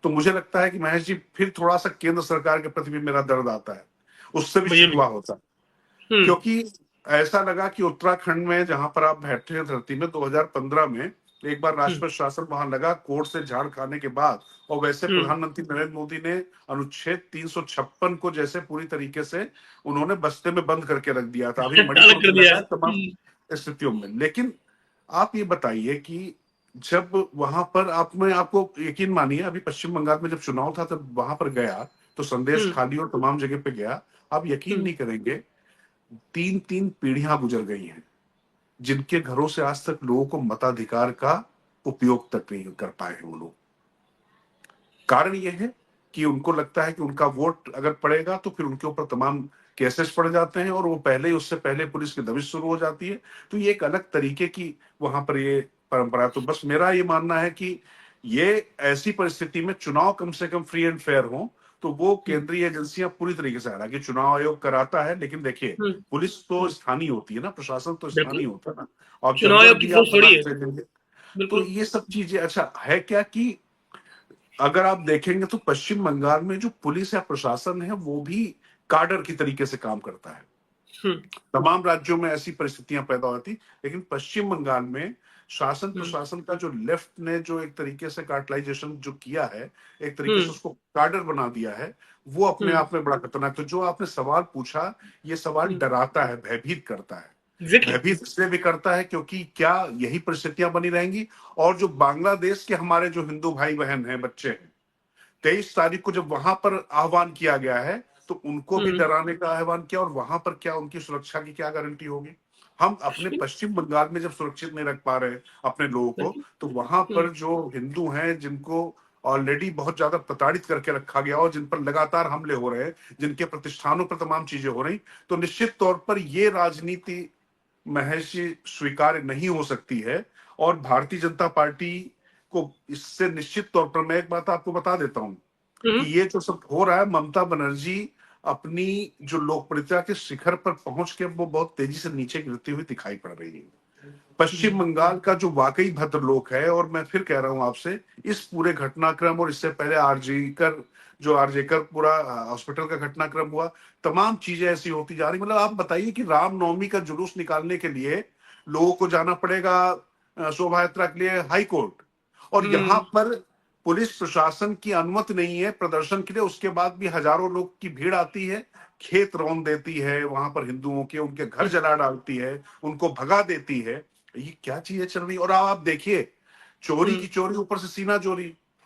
तो मुझे लगता है कि महेश जी फिर थोड़ा सा केंद्र सरकार के प्रति भी मेरा दर्द आता है, उससे भी मुझे भी। शिकवा होता है। क्योंकि ऐसा लगा कि उत्तराखंड में जहां पर आप बैठे हैं धरती में 2015 में एक बार हम्म। राष्ट्रपति शासन वहां लगा कोर्ट से झाड़ खाने के बाद, और वैसे हम्म। प्रधानमंत्री नरेंद्र मोदी ने अनुच्छेद 356 को जैसे पूरी तरीके से उन्होंने बस्ते में बंद करके रख दिया था। अभी अलग मणिपुर कर में दिया लगा है। है तमाम स्थितियों में। लेकिन आप ये बताइए कि जब वहां पर आपको यकीन मानिए, अभी पश्चिम बंगाल में जब चुनाव था तब वहां पर गया तो संदेश खाली और तमाम जगह पे गया। आप यकीन नहीं करेंगे, 3-3 पीढ़ियां गुजर गई हैं जिनके घरों से आज तक लोगों को मताधिकार का उपयोग तक नहीं कर पाए हैं वो लोग। कारण ये है कि उनको लगता है कि उनका वोट अगर पड़ेगा तो फिर उनके ऊपर तमाम केसेस पड़ जाते हैं, और वो पहले ही उससे पहले पुलिस की दबिश शुरू हो जाती है। तो ये एक अलग तरीके की वहां पर ये परंपरा है। तो बस मेरा ये मानना है कि ये ऐसी परिस्थिति में चुनाव कम से कम फ्री एंड फेयर हो, तो वो केंद्रीय एजेंसियां पूरी तरीके से, हालांकि चुनाव आयोग कराता है, लेकिन देखिए पुलिस तो स्थानीय होती है ना, प्रशासन तो बिल्कुल। स्थानीय होता है ना। और चुनाव जब आयोग की भी आप फोर्स बना थोड़ी है। के देंगे, तो बिल्कुल। ये सब चीजें अच्छा है क्या कि अगर आप देखेंगे तो पश्चिम बंगाल में जो पुलिस या प्रशासन है वो भी काडर की तरीके से काम करता है। हम्म। तमाम राज्यों में ऐसी परिस्थितियां पैदा होती, लेकिन पश्चिम बंगाल में शासन हम्म। प्रशासन का जो लेफ्ट ने जो एक तरीके से कार्टलाइजेशन जो किया है, एक तरीके से हम्म। उसको काडर बना दिया है, वो अपने हम्म। आप में बड़ा खतरनाक। तो जो आपने सवाल पूछा, ये सवाल डराता है, भयभीत करता है। एग्जैक्टली। भयभीत इसलिए भी करता है क्योंकि क्या यही परिस्थितियां बनी रहेंगी? और जो बांग्लादेश के हमारे जो हिंदू भाई बहन हैं, बच्चे हैं, 23 तारीख को जब वहां पर आह्वान किया गया है तो उनको भी डराने का आह्वान किया, और वहां पर क्या उनकी सुरक्षा की क्या गारंटी होगी? हम अपने पश्चिम बंगाल में जब सुरक्षित नहीं रख पा रहे अपने लोगों को, तो वहां पर जो हिंदू हैं जिनको ऑलरेडी बहुत ज्यादा प्रताड़ित करके रखा गया और जिन पर लगातार हमले हो रहे हैं, जिनके प्रतिष्ठानों पर तमाम चीजें हो रही, तो निश्चित तौर पर ये राजनीति महज स्वीकार्य नहीं हो सकती है। और भारतीय जनता पार्टी को इससे निश्चित तौर पर, मैं एक बात आपको बता देता हूं कि ये जो सब हो रहा है, ममता बनर्जी अपनी जो लोकप्रियता के शिखर पर पहुंच के वो बहुत तेजी से नीचे गिरती हुई दिखाई पड़ रही है। पश्चिम बंगाल का जो वाकई भद्रलोक है, और मैं फिर कह रहा हूं आपसे, इस पूरे घटनाक्रम और इससे पहले आरजेकर पूरा हॉस्पिटल का घटनाक्रम हुआ, तमाम चीजें ऐसी होती जा रही। मतलब आप बताइए कि रामनवमी का जुलूस निकालने के लिए लोगों को जाना पड़ेगा शोभा यात्रा के लिए हाई कोर्ट, और यहाँ पर पुलिस प्रशासन की अनुमति नहीं है प्रदर्शन के लिए, उसके बाद भी हजारों लोग की भीड़ आती है, खेत रौंद देती है वहां पर हिंदुओं के, उनके घर जला डालती है, उनको भगा देती है। ये क्या चीजें चल रही? और आप देखिए, चोरी की चोरी ऊपर से सीना चोरी।